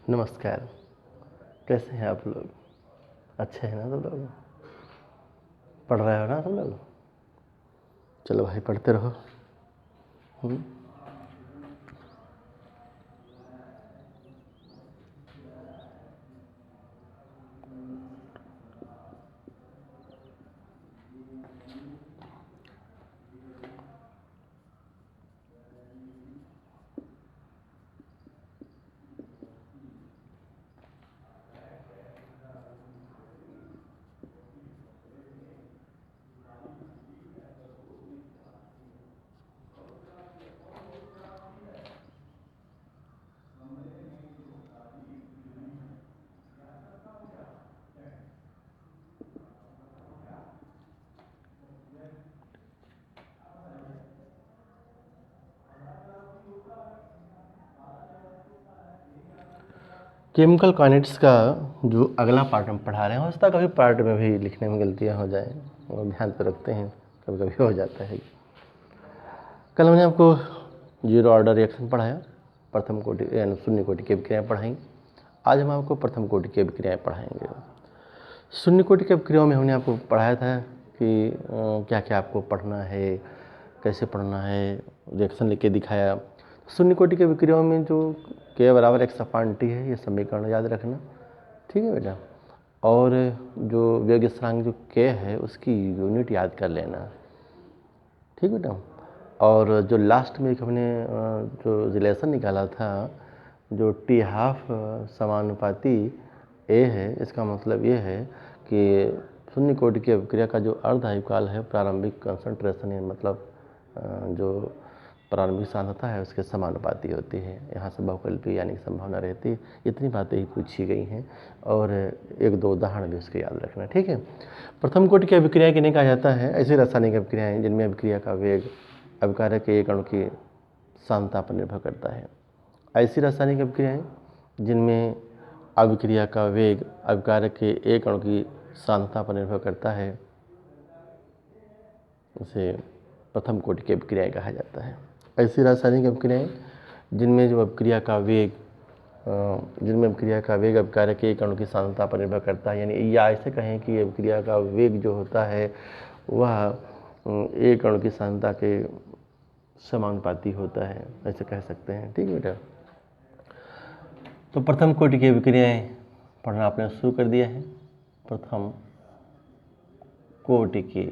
नमस्कार। कैसे हैं आप लोग? अच्छे हैं ना सब लोग? पढ़ रहे हो ना सब लोग? चलो भाई पढ़ते रहो। केमिकल काइनेटिक्स का जो अगला पार्ट हम पढ़ा रहे हैं, हो सकता है कभी पार्ट में भी लिखने में गलतियाँ हो जाएं, और ध्यान तो रखते हैं, कभी कभी हो जाता है। कल हमने आपको जीरो ऑर्डर रिएक्शन पढ़ाया, प्रथम कोटि यानी शून्य कोटि की अभिक्रियाएँ पढ़ाई। आज हम आपको प्रथम कोटि की अभिक्रियाएँ पढ़ाएंगे। शून्य कोटि की अभिक्रियाओं में हमने आपको पढ़ाया था कि क्या क्या आपको पढ़ना है, कैसे पढ़ना है, रिएक्शन लिख के दिखाया। शून्य कोटि की अभिक्रियाओं में जो K बराबर x/T है, ये समीकरण याद रखना, ठीक है बेटा। और जो वेग स्थिरांक जो K है उसकी यूनिट याद कर लेना, ठीक बेटा। और जो लास्ट में एक हमने जो रिलेशन निकाला था, जो T½ समानुपाती A है, इसका मतलब ये है कि शून्य कोटि की अभिक्रिया का जो अर्ध आयुकाल है प्रारंभिक कंसंट्रेशन है, मतलब जो प्रारंभिक सांद्रता है उसके समानुपाती होती है। यहाँ से बहुकल्पीय यानी संभावना रहती है। इतनी बातें ही पूछी गई हैं और एक दो उदाहरण भी उसके याद रखना, ठीक है। प्रथम कोटि की अभिक्रिया किन्हें कहा जाता है? ऐसी रासायनिक अभिक्रियाएँ जिनमें अभिक्रिया का वेग अभिकारक के एक अणु की सांद्रता पर निर्भर करता है। ऐसी रासायनिक अभिक्रियाएँ जिनमें अभिक्रिया का वेग अभिकारक के एक अणु की सांद्रता पर निर्भर करता है, उसे प्रथम कोटि की अभिक्रियाएँ कहा जाता है। ऐसी रासायनिक अभिक्रियाएँ जिनमें जो अभिक्रिया का वेग अभिकारक के एक अणु की सांद्रता पर निर्भर करता है, यानी या ऐसे कहें कि अभिक्रिया का वेग जो होता है वह एक अणु की सांद्रता के समानुपाती होता है, ऐसे कह सकते हैं, ठीक है बेटा। तो प्रथम कोटि की अभिक्रियाएँ पढ़ना आपने शुरू कर दिया है। प्रथम कोटि की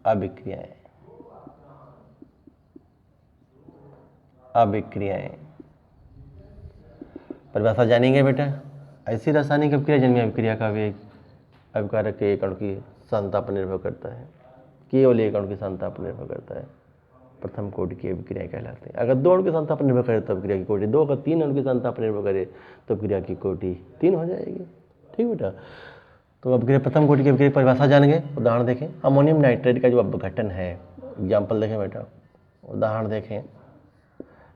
अभिक्रियाएँ परिभाषा जानेंगे बेटा। ऐसी रासायनिक अभिक्रिया जिनमें अभिक्रिया का वेग अभिकारक के एक अणु की सांद्रता पर निर्भर करता है, केवल एक अणु की सांद्रता पर निर्भर करता है, प्रथम कोटि की अभिक्रिया कहलाते हैं। अगर दो अणु की सांद्रता पर निर्भर करे तो अभिक्रिया की कोटि 2, अगर 3 अणु की सांद्रता पर निर्भर करे तो अभिक्रिया की कोटि 3 हो जाएगी, ठीक बेटा। तो अभिक्रिया प्रथम कोटि की अभिक्रिया परिभाषा जान गए। उदाहरण देखें, अमोनियम नाइट्रेट का जो अपघटन है, एग्जाम्पल देखें बेटा, उदाहरण देखें।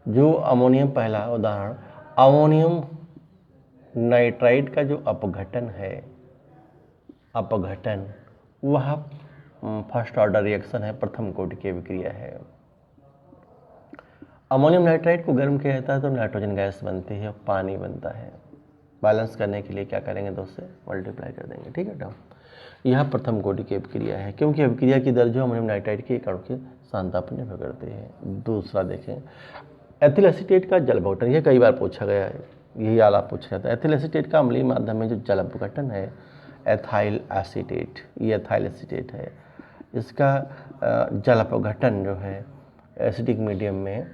जो अमोनियम, पहला उदाहरण, अमोनियम नाइट्राइड का जो अपघटन है, वह फर्स्ट ऑर्डर रिएक्शन है, प्रथम कोटि की अभिक्रिया है। अमोनियम नाइट्राइड को गर्म किया जाता है तो नाइट्रोजन गैस बनती है, पानी बनता है। बैलेंस करने के लिए क्या करेंगे, 2 से मल्टीप्लाई कर देंगे, ठीक है। यह प्रथम कोटि की अभिक्रिया है, क्योंकि अभिक्रिया की दर जो अमोनियम नाइट्राइड के एक अणु की सांद्रता पर निर्भर करती है। दूसरा देखें, एथिल एसीटेट का जल अपघटन, यह कई बार पूछा गया है, यही आला पूछा जाता है। एथिल एसीटेट का अम्लीय माध्यम में जो जल अपघटन है, एथाइल एसीटेट, ये एथाइल एसीटेट है, इसका जल अपघटन जो है एसिडिक मीडियम में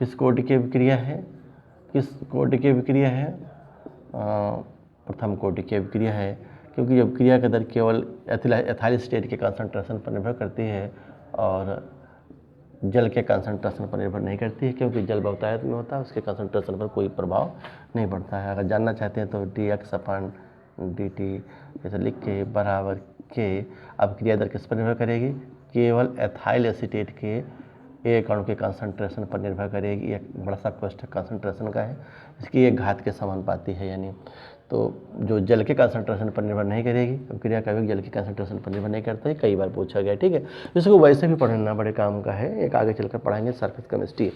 किस कोटि की अभिक्रिया है? प्रथम कोटि की अभिक्रिया है, क्योंकि अभिक्रिया का दर केवल एथाइल एसीटेट के कंसंट्रेशन पर निर्भर करती है और जल के कंसंट्रेशन पर निर्भर नहीं करती है, क्योंकि जल बहुतायत में होता है, उसके कंसंट्रेशन पर कोई प्रभाव नहीं पड़ता है। अगर जानना चाहते हैं तो dx/dt जैसे लिख के बराबर के, अभिक्रिया दर किस पर निर्भर करेगी? केवल एथाइल एसीटेट के एक अणु के कंसंट्रेशन पर निर्भर करेगी। एक बड़ा सा कोष्ठक कंसंट्रेशन का है, इसकी एक घात के समानुपाती है, यानी तो जो जल के कंसंट्रेशन पर निर्भर नहीं करेगी, अभिक्रिया का वेग जल के कंसंट्रेशन पर निर्भर नहीं करता है, कई बार पूछा गया, ठीक है। इसको वैसे भी पढ़ना बड़े काम का है, एक आगे चलकर पढ़ाएंगे सरफेस केमिस्ट्री,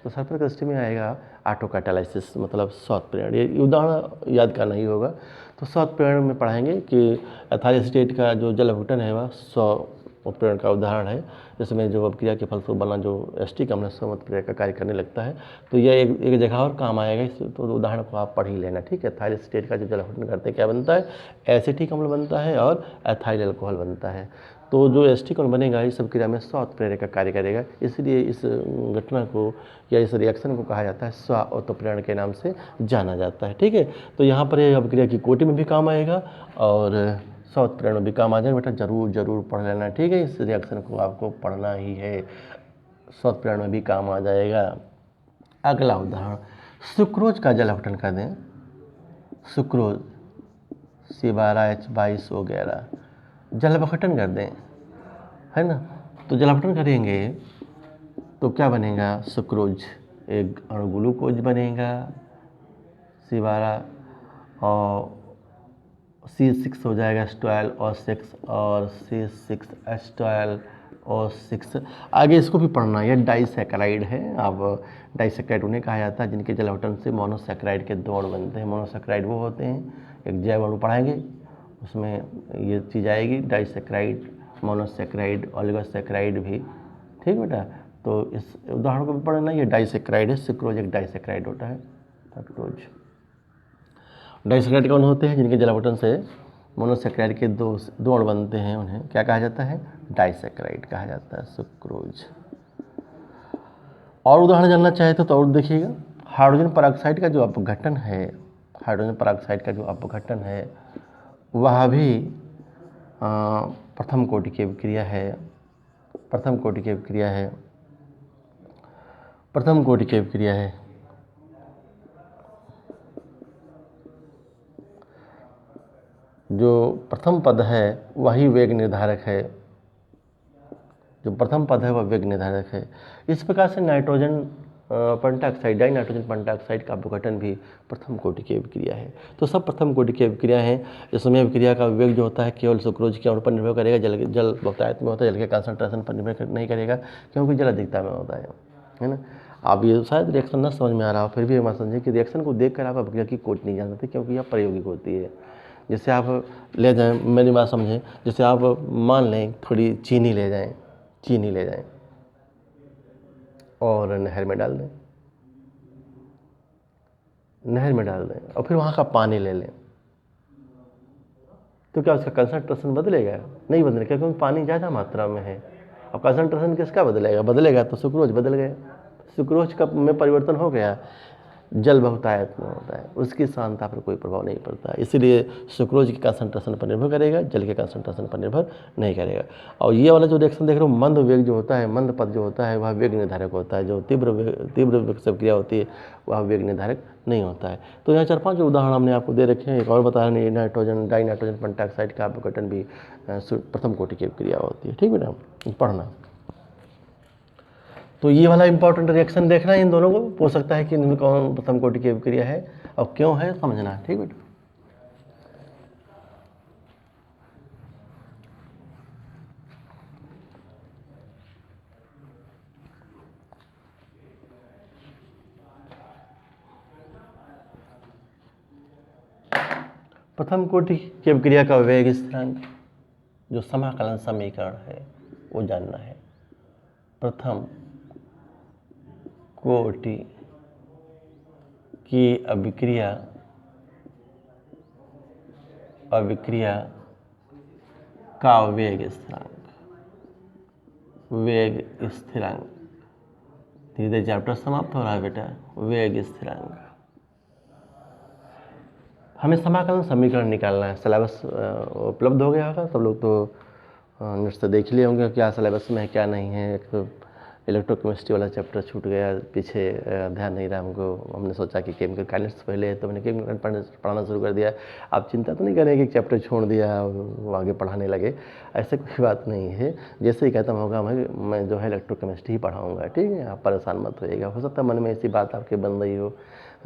तो सल्फर केमिस्ट्री में आएगा ऑटो कैटालाइसिस, मतलब स्वाद प्रेरण। ये उदाहरण याद करना ही होगा। तो स्वाद प्रेरण में पढ़ाएंगे कि एथाइल एसीटेट का जो जल अपघटन है वह प्रेरण का उदाहरण है, जिसमें जो अपक्रिया के फलस्वरूप बना जो एस्टिक अम्ल स्वमत क्रिया का कार्य करने लगता है। तो यह एक जगह और काम आएगा, इस तो उदाहरण को आप पढ़ ही लेना, ठीक है। एथाइल एसीटेट का जो जल अपघटन करते हैं क्या बनता है, एसिटिक अम्ल बनता है और एथाइल अल्कोहल बनता है। तो जो एस्टिक अम्ल बनेगा इस सब क्रिया में स्वाद प्रेरक का कार्य करेगा, इसलिए इस घटना को या इस रिएक्शन को कहा जाता है स्वाओत्प्रेरण के नाम से जाना जाता है, ठीक है। तो यहाँ पर यह अपक्रिया की कोटि में भी काम आएगा और स्वाओत्प्रेरण में भी काम आ जाएगा। बेटा जरूर पढ़ लेना, ठीक है। इस रिएक्शन को आपको पढ़ना ही है, स्वाओत्प्रेरण में भी काम आ जाएगा। अगला उदाहरण, सुक्रोज का जल अपघटन कर दें। सुक्रोज C12H22O11 जल अपघटन कर दें, है ना। तो जल अपघटन करेंगे तो क्या बनेगा, सुक्रोज एक अणु ग्लूकोज बनेगा C12 और C6 हो जाएगा H12O6 और C6H12O6। आगे इसको भी पढ़ना, यह डाइसैकेराइड है। अब डाइसैकेराइड उन्हें कहा जाता है जिनके जल अपघटन से मोनोसैकेराइड के दो अणु बनते हैं। मोनोसैकेराइड वो होते हैं, एक जैव अणु पढ़ाएंगे उसमें ये चीज़ आएगी, डाइसैकेराइड, मोनोसैकेराइड, ओलिगोसैकेराइड भी, ठीक बेटा। तो इस उदाहरण को भी पढ़ना, ये डाइसैकेराइड है, सुक्रोज एक डाइसैकेराइड होता है। सुक्रोज डाइसैकेराइड कौन होते हैं, जिनके जल अपघटन से मोनोसैकेराइड के दो अणु बनते हैं, उन्हें क्या कहा जाता है, डाइसैकेराइड कहा जाता है, सुक्रोज। और उदाहरण जानना चाहे तो और देखिएगा, हाइड्रोजन पेरोक्साइड का जो अपघटन है, हाइड्रोजन पेरोक्साइड का जो अपघटन है वह भी प्रथम कोटि की अभिक्रिया है। प्रथम कोटि की अभिक्रिया है, प्रथम कोटि की अभिक्रिया है। जो प्रथम पद है वही वेग निर्धारक है, जो प्रथम पद है वह वेग निर्धारक है। इस प्रकार से nitrogen pentoxide, die nitrogen pentoxide का अपघटन भी प्रथम कोटि की अभिक्रिया है। तो सब प्रथम कोटि की अभिक्रिया हैं। इसमें अभिक्रिया का वेग जो होता है केवल सुक्रोज के अणु पर निर्भर करेगा, जल बहुतायत में होता है, जल के कंसंट्रेशन पर निर्भर नहीं करेगा, क्योंकि जल अधिकता में होता है ना। आप ये शायद रिएक्शन न समझ में आ रहा हो, फिर भी हम समझें कि रिएक्शन को देखकर आप अभिक्रिया की कोटि नहीं जान सकते, क्योंकि यह प्रायोगिक होती है। जैसे आप ले जाएं, मेरी बात समझें, जैसे आप मान लें थोड़ी चीनी ले जाएं और नहर में डाल दें, और फिर वहाँ का पानी ले लें, तो क्या उसका कंसंट्रेशन बदलेगा? नहीं बदलेगा, क्योंकि पानी ज़्यादा मात्रा में है। अब कंसंट्रेशन किसका बदलेगा तो सुक्रोज बदल गया, सुक्रोज का में परिवर्तन हो गया, जल बहुतायत में होता है, उसकी सांद्रता पर कोई प्रभाव नहीं पड़ता, इसलिए सुक्रोज के कंसंट्रेशन पर निर्भर करेगा, जल के कंसंट्रेशन पर निर्भर नहीं करेगा। और ये वाला जो रिएक्शन देख रहे हो, मंद वेग जो होता है, मंद पद जो होता है वह वेग निर्धारक होता है, जो तीव्र वेग से क्रिया होती है वह वेग निर्धारक नहीं होता है। तो यहाँ 4-5 उदाहरण हमने आपको दे रखे हैं। एक और बता रहे हैं, नाइट्रोजन डाई नाइट्रोजन पेंटाऑक्साइड का अपघटन भी प्रथम कोटि की क्रिया होती है, ठीक बेटा, पढ़ना। तो ये वाला इंपॉर्टेंट रिएक्शन देखना है, इन दोनों को हो सकता है कि इनमें कौन प्रथम कोटि की अभिक्रिया है और क्यों है समझना, ठीक बेटा। प्रथम कोटि की अभिक्रिया का वेग स्थिरांक, जो समाकलन समीकरण है वो जानना है। प्रथम कोटि की अभिक्रिया का वेग स्थिरांक, धीरे चैप्टर समाप्त हो रहा है बेटा। वेग स्थिरांक, हमें समाकलन समीकरण निकालना है। सिलेबस उपलब्ध हो गया होगा, सब लोग तो नेट से देख लिए होंगे क्या सिलेबस में है क्या नहीं है। एक तो इलेक्ट्रोकेमिस्ट्री वाला चैप्टर छूट गया पीछे, ध्यान नहीं रहा हमको, हमने सोचा कि केमिकल काइनेटिक्स पहले है तो मैंने केमिकल पढ़ाना शुरू कर दिया। आप चिंता तो नहीं करें कि चैप्टर छोड़ दिया वो आगे पढ़ाने लगे, ऐसे कोई बात नहीं है। जैसे ही खत्म होगा मैं जो है इलेक्ट्रोकेमिस्ट्री ही पढ़ाऊँगा, ठीक है, आप परेशान मत होइएगा। हो सकता है मन में ऐसी बात आपके बन रही हो,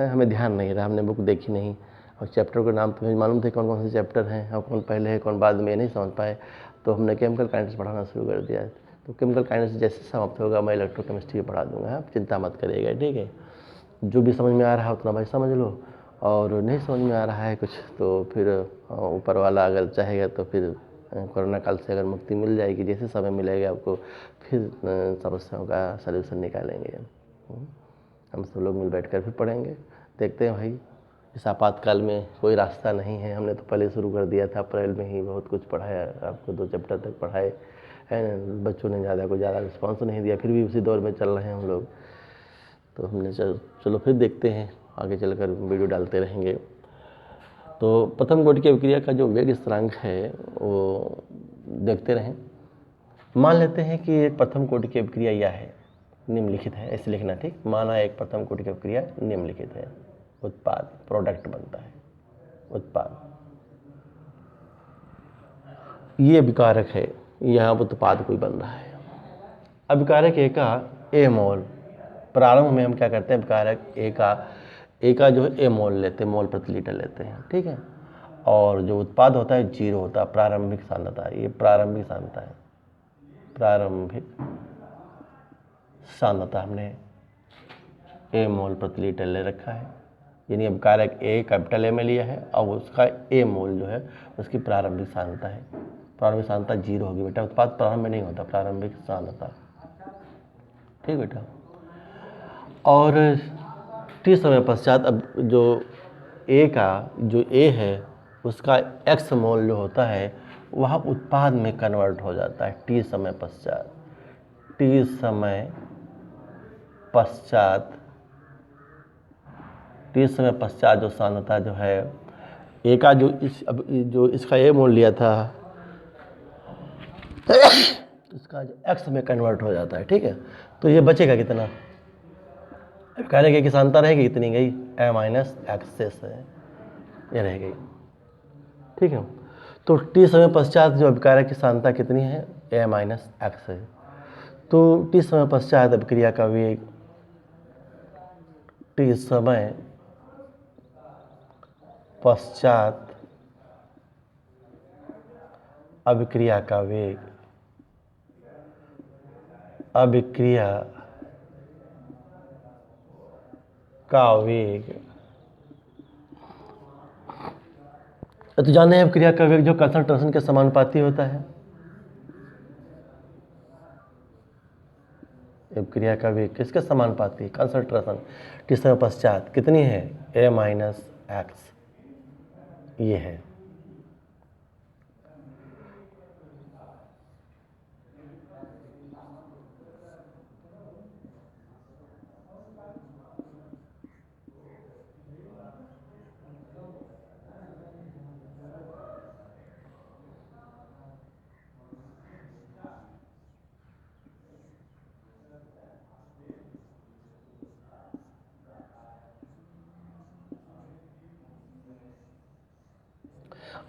हमें ध्यान नहीं रहा, हमने बुक देखी नहीं और चैप्टर के नाम तो मालूम थे कौन कौन से चैप्टर हैं और कौन पहले है कौन बाद में, नहीं समझ पाए, तो हमने केमिकल काइनेटिक्स पढ़ाना शुरू कर दिया। तो केमिकल काइनेटिक्स जैसे समाप्त होगा मैं इलेक्ट्रोकेमिस्ट्री पढ़ा दूंगा, आप चिंता मत करिएगा, ठीक है। जो भी समझ में आ रहा है उतना भाई समझ लो, और नहीं समझ में आ रहा है कुछ तो फिर ऊपर वाला अगर चाहेगा तो फिर कोरोना काल से अगर मुक्ति मिल जाएगी, जैसे समय मिलेगा आपको फिर समस्याओं का सलूशन निकालेंगे। हम सब लोग मिल बैठ कर फिर पढ़ेंगे। देखते हैं भाई, इस आपातकाल में कोई रास्ता नहीं है, हमने तो पहले शुरू कर दिया था, अप्रैल में ही बहुत कुछ पढ़ाया, आपको 2 चैप्टर तक पढ़ाए है ना। बच्चों ने ज़्यादा रिस्पॉन्स नहीं दिया, फिर भी उसी दौर में चल रहे हैं हम लोग। तो हमने चलो फिर देखते हैं, आगे चलकर वीडियो डालते रहेंगे। तो प्रथम कोटि की अभिक्रिया का जो वेग स्थिरांक है वो देखते रहें। मान लेते हैं कि एक प्रथम कोटि की अभिक्रिया यह है, निम्नलिखित है, ऐसे लिखना, ठीक। माना एक प्रथम कोटि की अभिक्रिया निम्नलिखित है, उत्पाद प्रोडक्ट बनता है, उत्पाद, ये अभिकारक है, यहाँ उत्पाद कोई बन रहा है। अभिकारक ए का ए मोल, प्रारंभ में हम क्या करते हैं, अभिकारक ए का जो है ए मोल लेते हैं, मोल प्रति लीटर लेते हैं, ठीक है। और जो उत्पाद होता है 0 होता है, प्रारंभिक सांद्रता, ये प्रारंभिक सांद्रता है, प्रारंभिक सांद्रता हमने ए मोल प्रति लीटर ले रखा है, यानी अभिकारक ए कैपिटल ए में लिया है और उसका ए मोल जो है उसकी प्रारंभिक सांद्रता है। प्रारंभिक सांद्रता 0 होगी बेटा, उत्पाद प्रारंभ में नहीं होता, प्रारंभिक सांद्रता, ठीक बेटा। और टी समय पश्चात अब जो ए है उसका एक्स मोल जो होता है वह उत्पाद में कन्वर्ट हो जाता है टी समय पश्चात। टी समय पश्चात जो सांद्रता जो है ए का जो इसका ए मोल लिया था इसका जो एक्स में कन्वर्ट हो जाता है, ठीक है। तो ये बचेगा कितना, अभिकारक की सांद्रता रहेगी कितनी गई, ए माइनस एक्स से ये रह गई, ठीक है। तो टी समय पश्चात जो अभिकारक की सांद्रता कितनी है, ए माइनस एक्स है। तो टी समय पश्चात अभिक्रिया का वेग, टी समय पश्चात अभिक्रिया का वेग, अभिक्रिया का वेग, तो जानते हैं अभिक्रिया का वेग जो कंसंट्रेशन के समानुपाती होता है। अभिक्रिया का वेग किसके समानुपाती, कंसंट्रेशन, टी समय पश्चात कितनी है, ए माइनस एक्स, ये है।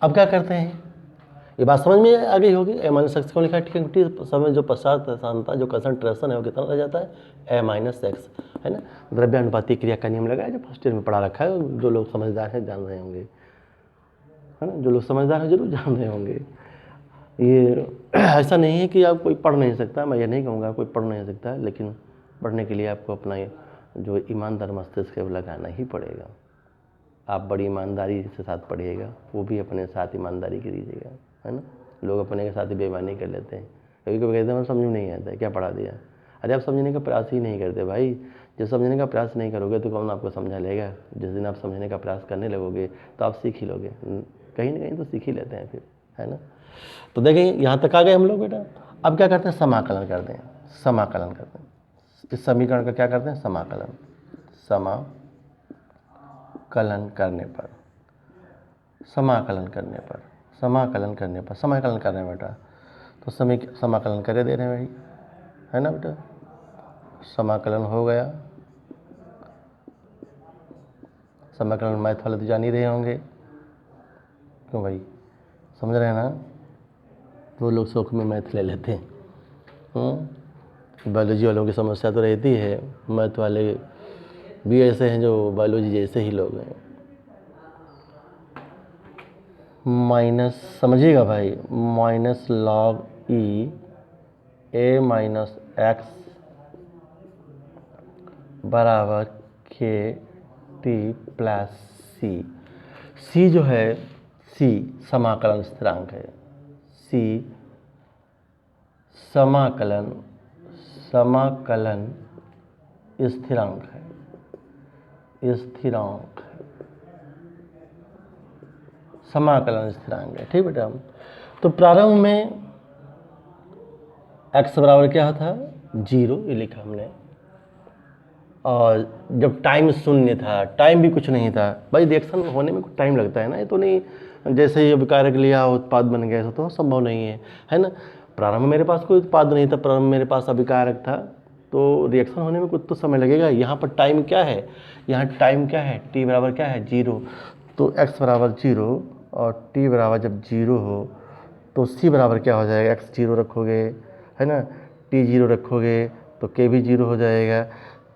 अब क्या करते हैं, ये बात समझ में आ गई होगी। ए माइनस एक्स को लिखा है, ठीक है। टी समय जो पश्चात सांद्रता जो कंसंट्रेशन है वो कितना रह जाता है, ए माइनस एक्स, है ना। द्रव्यानुपाती क्रिया का नियम लगा है, जो फर्स्ट ईयर में पढ़ा रखा है, जो लोग समझदार हैं जान रहे होंगे, है ना, जो लोग समझदार हैं जरूर जान रहे होंगे। ये ऐसा नहीं है कि आप कोई पढ़ नहीं सकता, मैं ये नहीं कहूँगा कोई पढ़ नहीं सकता, लेकिन पढ़ने के लिए आपको अपना जो ईमानदार मस्तिष्क है वो लगाना ही पड़ेगा। आप बड़ी ईमानदारी के साथ पढ़िएगा, वो भी अपने साथ ईमानदारी कीजिएगा, है ना। लोग अपने के साथ ही बेईमानी कर लेते हैं, कभी कभी कहते हैं मैं समझ नहीं आता है, क्या पढ़ा दिया। अरे आप समझने का प्रयास ही नहीं करते भाई, जब समझने का प्रयास नहीं करोगे तो कौन आपको समझा लेगा। जिस दिन आप समझने का प्रयास करने लगोगे तो आप सीख ही लोगे, कहीं ना कहीं तो सीख ही लेते हैं फिर, है ना। तो देखें यहाँ तक आ गए हम लोग बेटा। अब क्या करते हैं, समाकलन करते हैं, समाकलन करते हैं। इस समीकरण का क्या करते हैं, समाकलन, समाकलन करने पर, समाकलन करने पर, समाकलन करने पर, समाकलन कर रहे हैं बेटा, तो समाकलन करे दे रहे हैं भाई, है ना बेटा। समाकलन हो गया, समाकलन मैथ वाले तो जान ही रहे होंगे, क्यों भाई, समझ रहे हैं ना। वो लोग शौक में मैथ ले लेते हैं, बायोलॉजी वालों की समस्या तो रहती है, मैथ वाले भी ऐसे हैं जो बायोलॉजी जैसे ही लोग हैं। माइनस, समझिएगा भाई, माइनस लॉग ई ए माइनस एक्स बराबर के टी प्लस सी। सी जो है, सी समाकलन स्थिरांक है। सी समाकलन स्थिरांक है, समाकलन स्थिरांक है। ठीक बेटा। तो प्रारंभ में x बराबर क्या था, 0, ये लिखा हमने। और जब टाइम शून्य था, टाइम भी कुछ नहीं था भाई, रिएक्शन होने में कुछ टाइम लगता है ना, ये तो नहीं जैसे ही अभिकारक लिया उत्पाद बन गया, तो संभव नहीं है ना। प्रारंभ में मेरे पास कोई उत्पाद नहीं था, प्रारंभ में मेरे पास अभिकारक था, तो रिएक्शन होने में कुछ तो समय लगेगा। यहाँ पर टाइम क्या है, यहाँ टाइम क्या है, t बराबर क्या है, 0। तो x बराबर 0 और t बराबर जब 0 हो तो c बराबर क्या हो जाएगा, x 0 रखोगे है ना, t 0 रखोगे तो k भी 0 हो जाएगा।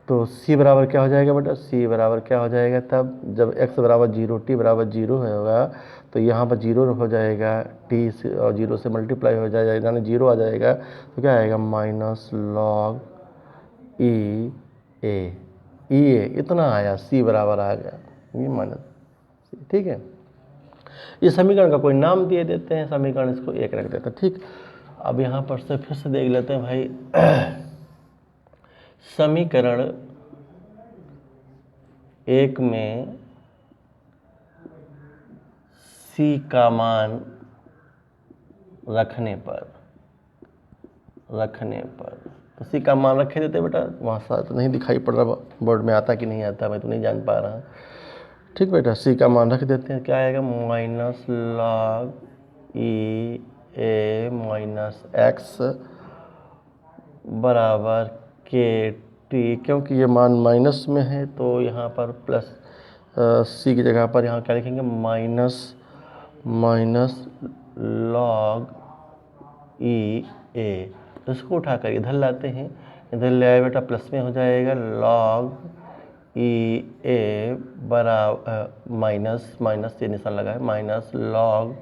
तो c बराबर क्या हो जाएगा बेटा, c बराबर क्या हो जाएगा तब जब x बराबर 0 t बराबर 0 होगा, तो यहाँ पर 0 हो जाएगा, t और 0 से मल्टीप्लाई हो जाएगा, यानी 0 आ जाएगा। तो क्या आएगा, माइनस लॉग ई ए इतना आया, c बराबर आ गया, ये माइनस। ठीक है, ये समीकरण का कोई नाम दिए देते हैं, समीकरण इसको 1 रख देते हैं। ठीक, अब यहाँ पर से फिर से देख लेते हैं भाई। समीकरण 1 में c का मान रखने पर तो c का मान रखे देते बेटा, वहाँ साथ नहीं दिखाई पड़ रहा, बोर्ड में आता कि नहीं आता मैं तो नहीं जान पा रहा। ठीक बेटा, c का मान रख देते हैं, क्या आएगा, माइनस लॉग ई ए माइनस एक्स बराबर के टी। क्योंकि ये मान माइनस में है तो यहाँ पर प्लस सी की जगह पर यहाँ क्या लिखेंगे, माइनस लॉग ई ए। इसको उठाकर इधर लाते हैं, इधर ले आए बेटा, प्लस में हो जाएगा, लॉग ई ए बराबर माइनस से निशान लगा है, माइनस लॉग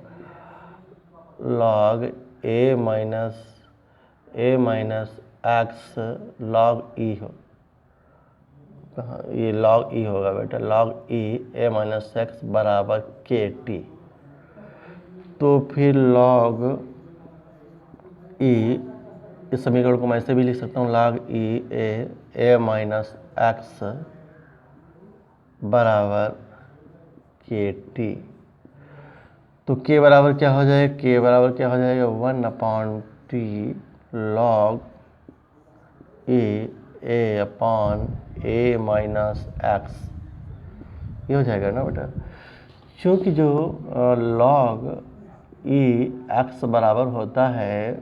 ए माइनस एक्स लॉग ई हो, कहाँ ये लॉग ई होगा बेटा, लॉग ई ए माइनस एक्स बराबर के टी। तो फिर लॉग ई, इस समीकरण को मैं ऐसे भी लिख सकता हूँ, लॉग ई ए माइनस एक्स बराबर के टी। तो k बराबर क्या हो जाएगा, k बराबर क्या हो जाएगा, 1/t लॉग ए अपॉन ए माइनस एक्स, ये हो जाएगा ना बेटा। क्योंकि जो लॉग ई एक्स बराबर होता है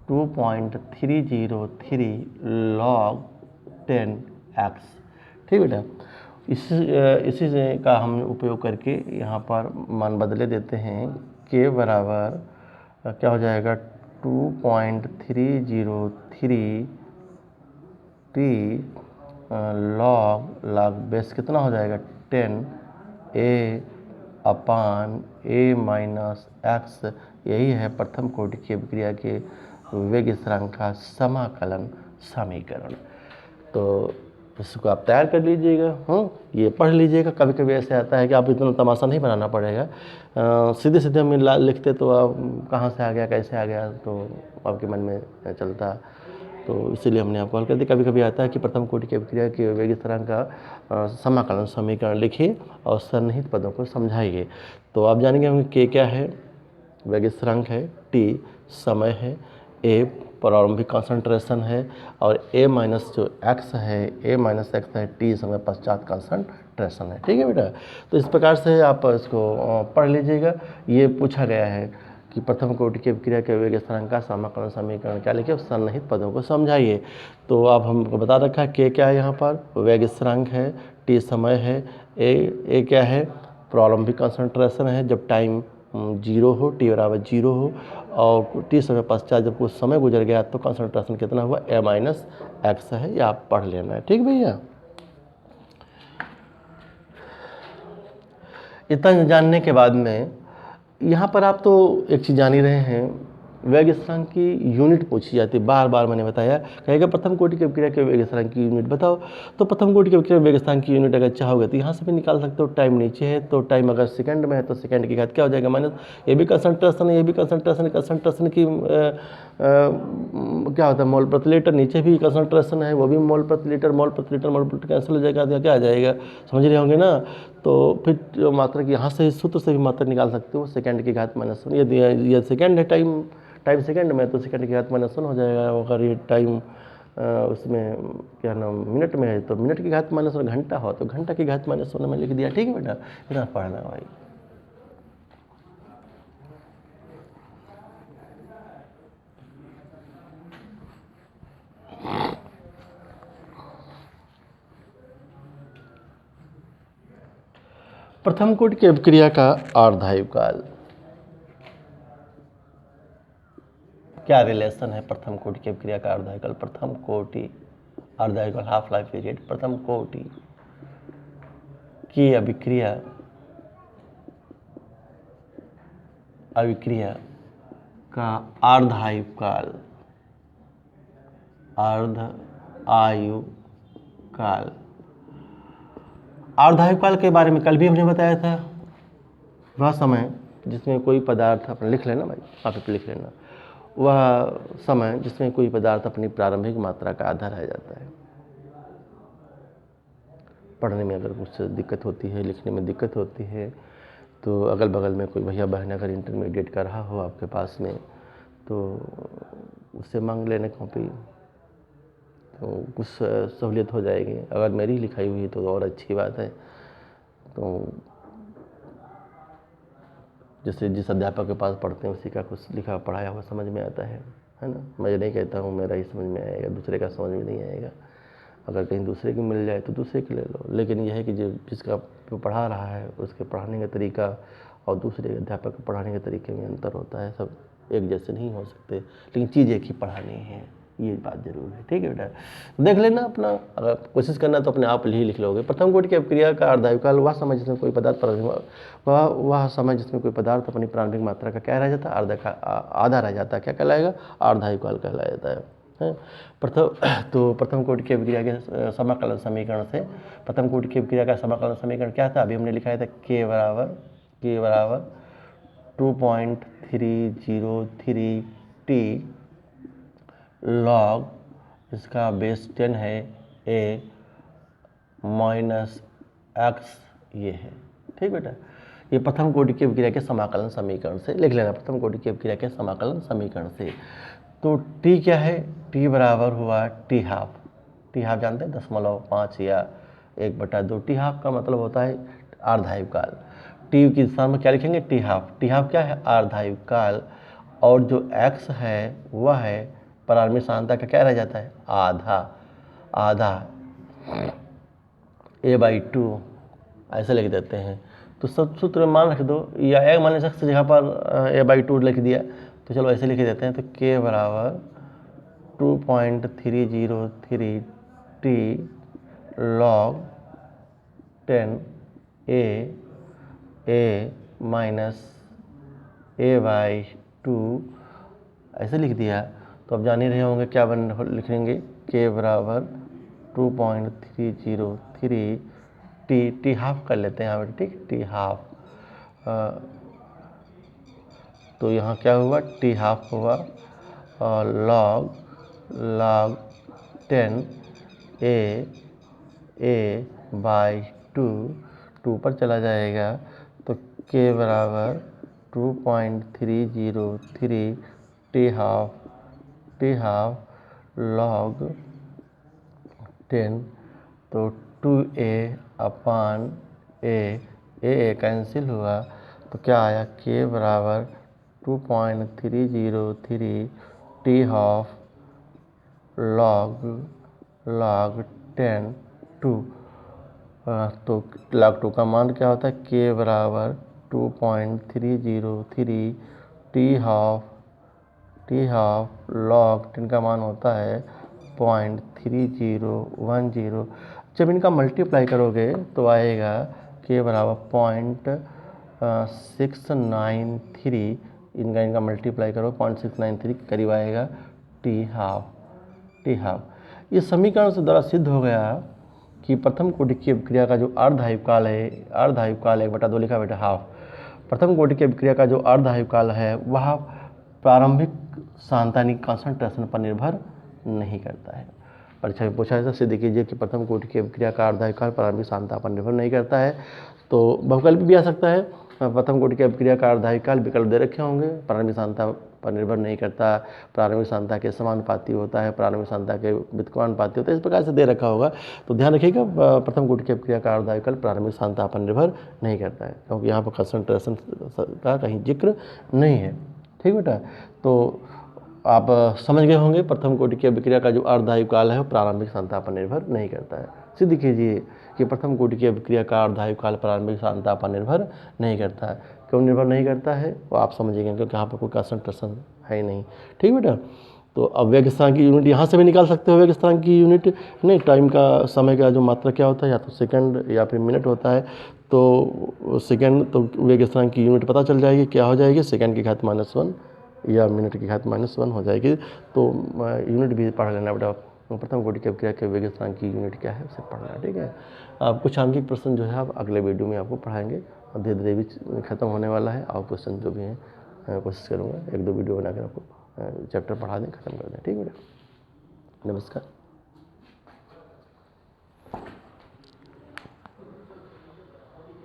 2.303 लॉग 10x। ठीक बेटा, इसी से का हम उपयोग करके यहाँ पर मान बदले देते हैं। k बराबर क्या हो जाएगा, 2.303 t लॉग बेस कितना हो जाएगा, 10 a upon a minus x. यही है प्रथम कोटि की अभिक्रिया के वेग स्थिरांक का समाकलन समीकरण। तो इसको आप तैयार कर लीजिएगा, ये पढ़ लीजिएगा। कभी कभी ऐसे आता है कि आप इतना तमाशा नहीं बनाना पड़ेगा, सीधे सीधे हम लिखते तो आप कहाँ से आ गया कैसे आ गया तो आपके मन में चलता, तो इसीलिए हमने आपको हल कर दिया। कभी कभी आता है कि प्रथम कोटि की अभिक्रिया के वेग स्थिरांक का समाकलन समीकरण लिखिए और सन्निहित पदों को समझाइए। तो आप जानेंगे होंगे के क्या है, वेग स्थिरांक है, टी समय है, ए प्रारंभिक कंसंट्रेशन है, और ए माइनस जो एक्स है, ए माइनस एक्स है, टी समय पश्चात कंसंट्रेशन है। ठीक है बेटा, तो इस प्रकार से आप इसको पढ़ लीजिएगा। ये पूछा गया है कि प्रथम कोटि की अभिक्रिया के वेग स्थिरांक का समाकलन समीकरण क्या लिखे, सन्निहित पदों को समझाइए। तो अब हमको बता रखा है के क्या है, यहाँ पर वेग स्थिरांक है, टी समय है, ए क्या है, प्रारंभिक कंसंट्रेशन है जब टाइम 0 हो, टी बराबर 0 हो, और टी समय पश्चात जब कुछ समय गुजर गया तो कंसंट्रेशन कितना हुआ, ए माइनस एक्स है। ये आप पढ़ लेना है। ठीक भैया, इतना जानने के बाद में यहाँ पर आप तो एक चीज़ जान ही रहे हैं वेग स्थिरांक की यूनिट पूछी जाती है, बार बार मैंने बताया। कहेगा प्रथम कोटि की अभिक्रिया के वेग स्थिरांक की यूनिट बताओ, तो प्रथम कोटि की अभिक्रिया वेग स्थिरांक की यूनिट अगर चाहोगे तो यहाँ से भी निकाल सकते हो। टाइम नीचे है तो टाइम अगर सेकंड में है तो सेकंड की घात क्या हो जाएगा माइनस, ये भी कंसंट्रेशन है, ये भी कंसंट्रेशन की क्या होता है मोल प्रति लीटर, नीचे भी कंसंट्रेशन है वो भी मोल प्रति लीटर कैंसिल हो जाएगा, तो क्या आ जाएगा, समझ रहे होंगे ना। तो फिर जो मात्रा की यहाँ से सूत्र से भी मात्रा निकाल सकते हो, सेकंड की घात माइनस 1, यदि सेकंड है टाइम सेकंड में तो सेकंड की घात माइनस 1 हो जाएगा। अगर ये टाइम उसमें क्या नाम मिनट में है तो मिनट की घात माइनस 1, घंटा हो तो घंटा की घात माइनस 1 में लिख दिया। ठीक है बेटा, इतना पढ़ना भाई। प्रथम कोटि की अभिक्रिया का अर्धायु काल, क्या रिलेशन है प्रथम कोटि की अभिक्रिया का अर्धायु काल? प्रथम कोटि अर्धायु काल, हाफ लाइफ पीरियड, प्रथम कोटि की अभिक्रिया का अर्धायु काल, अर्धायु काल। अर्धायु काल के बारे में कल भी हमने बताया था, वह समय जिसमें कोई पदार्थ, अपने लिख लेना भाई, आप पे लिख लेना, वह समय जिसमें कोई पदार्थ अपनी प्रारंभिक मात्रा का आधा रह जाता है। पढ़ने में अगर कुछ दिक्कत होती है, लिखने में दिक्कत होती है, तो अगल बगल में कोई भैया बहन अगर इंटरमीडिएट कर रहा हो आपके पास में, तो उससे मांग लेना कॉपी, तो कुछ सहूलियत हो जाएगी। अगर मेरी लिखाई हुई तो और अच्छी बात है। तो जैसे जिस अध्यापक के पास पढ़ते हैं उसी का कुछ लिखा पढ़ाया हुआ समझ में आता है ना। मैं नहीं कहता हूँ मेरा ही समझ में आएगा, दूसरे का समझ में नहीं आएगा। अगर कहीं दूसरे की मिल जाए तो दूसरे की ले लो, लेकिन यह है कि जिसका जो पढ़ा रहा है उसके पढ़ाने का तरीका और दूसरे अध्यापक के पढ़ाने के तरीके में अंतर होता है। सब एक जैसे नहीं हो सकते, लेकिन चीज़ एक ही पढ़ानी है, ये बात जरूर है। ठीक है बेटा, देख लेना अपना, अगर कोशिश करना तो अपने आप ही लिख लोगे। प्रथम कोटि की अभिक्रिया का अर्धायु काल वह समय जिसमें कोई पदार्थ वह समय जिसमें कोई पदार्थ अपनी प्रारंभिक मात्रा का क्या रह जाता है, आधा रह जाता है, क्या कहलाएगा, अर्धायु काल कहलाया जाता है। प्रथम कोटि की अभिक्रिया के समाकलन समीकरण से, प्रथम कोटि की अभिक्रिया का समाकलन समीकरण क्या था, अभी हमने लिखा था k बराबर 2.303 t log, इसका बेस 10 है, a माइनस x ये है। ठीक बेटा, ये प्रथम कोटि की अभिक्रिया के समाकलन समीकरण से लिख लेना, प्रथम कोटि की अभिक्रिया के समाकलन समीकरण से। तो t क्या है, t बराबर हुआ t हाफ, जानते हैं 0.5 या 1/2। t हाफ का मतलब होता है अर्धायु काल। t की स्थान में क्या लिखेंगे, t हाफ क्या है, अर्धायु काल। और जो x है वह है प्रारंभिक सांद्रता का क्या रह जाता है, आधा a/2 ऐसे लिख देते हैं। तो सब सूत्र में मान रख दो, या एक मान x की जगह पर a/2 लिख दिया, तो चलो ऐसे लिख देते हैं। तो k बराबर 2.303 t log 10 a minus a/2 ऐसे लिख दिया। तो अब जान ही रहे होंगे क्या लिखेंगे, k बराबर 2.303 t हाफ कर लेते हैं यहाँ पर। ठीक, t हाफ, तो यहाँ क्या हुआ, t हाफ हुआ log 10 a/2, 2 पर चला जाएगा। तो k बराबर 2.303 t हाफ log 10, तो 2a/a कैंसिल हुआ, तो क्या आया, k बराबर 2.303 t हाफ log 10 2। तो log 2 का मान क्या होता है, k बराबर 2.303 t हाफ log 10 का मान होता है 0.3010। जब इनका मल्टीप्लाई करोगे तो आएगा k बराबर 0.693 इनका मल्टीप्लाई करो 0.693 के करीब आएगा टी हाफ। इस समीकरण से द्वारा सिद्ध हो गया कि प्रथम कोटि की अभिक्रिया का जो अर्धायुकाल है, 1/2 लिखा बेटा हाफ। प्रथम कोटि की अभिक्रिया का जो अर्धायुकाल है वह प्रारंभिक सांतनिक कंसंट्रेशन पर निर्भर नहीं करता है। परीक्षा में पूछा जाता सिद्ध कीजिए कि प्रथम कोटि की अभिक्रिया का अर्धायुकाल प्रारंभिक सांद्रता पर निर्भर नहीं करता है। तो बहुकल्प भी आ सकता है। प्रथम कोटि की अभिक्रिया का अर्धायुकाल विकल्प दे रखे होंगे, प्रारंभिक सांद्रता पर निर्भर नहीं करता, प्रारंभिक सांद्रता के समानुपाती होता है, प्रारंभिक सांद्रता के व्युत्क्रमानुपाती होता है, इस प्रकार से दे रखा होगा। तो ध्यान रखिएगा प्रथम कोटि की अभिक्रिया का अर्धायुकाल प्रारंभिक सांद्रता पर निर्भर नहीं करता है, क्योंकि यहाँ पर कंसंट्रेशन का कहीं जिक्र नहीं है। ठीक बेटा, तो आप समझ गए होंगे प्रथम कोटि की अभिक्रिया का जो अर्धायुकाल है वो प्रारंभिक सांद्रता पर निर्भर नहीं करता है। सिद्ध कीजिए कि प्रथम कोटि की अभिक्रिया का अर्धायुकाल प्रारंभिक सांद्रता पर निर्भर नहीं करता है। क्यों निर्भर नहीं करता है वो आप समझिएगा, क्योंकि यहाँ पर कोई कंसंट्रेशन है ही नहीं। ठीक बेटा, तो अब वेग स्थिरांक की यूनिट यहाँ से भी निकाल सकते हो। वेग स्थिरांक की यूनिट नहीं, टाइम का, समय का जो मात्रा क्या होता है, या तो सेकंड या फिर मिनट होता है। तो सेकंड, तो वेग स्थिरांक की यूनिट पता चल जाएगी, क्या हो जाएगी, सेकंड की घात -1 या मिनट की घात -1 हो जाएगी। तो यूनिट भी पढ़ लेना बेटा, प्रथम कोटि की अभिक्रिया के वेग स्थिरांक की यूनिट क्या है उसे पढ़ना। ठीक है, आप कुछ आंकिक प्रश्न जो है आप अगले वीडियो में आपको पढ़ाएंगे, और धीरे धीरे भी खत्म होने वाला है। और क्वेश्चन जो भी हैं कोशिश करूँगा 1-2 वीडियो बनाकर आपको चैप्टर पढ़ा दें, खत्म कर दें। ठीक है बेटा, नमस्कार।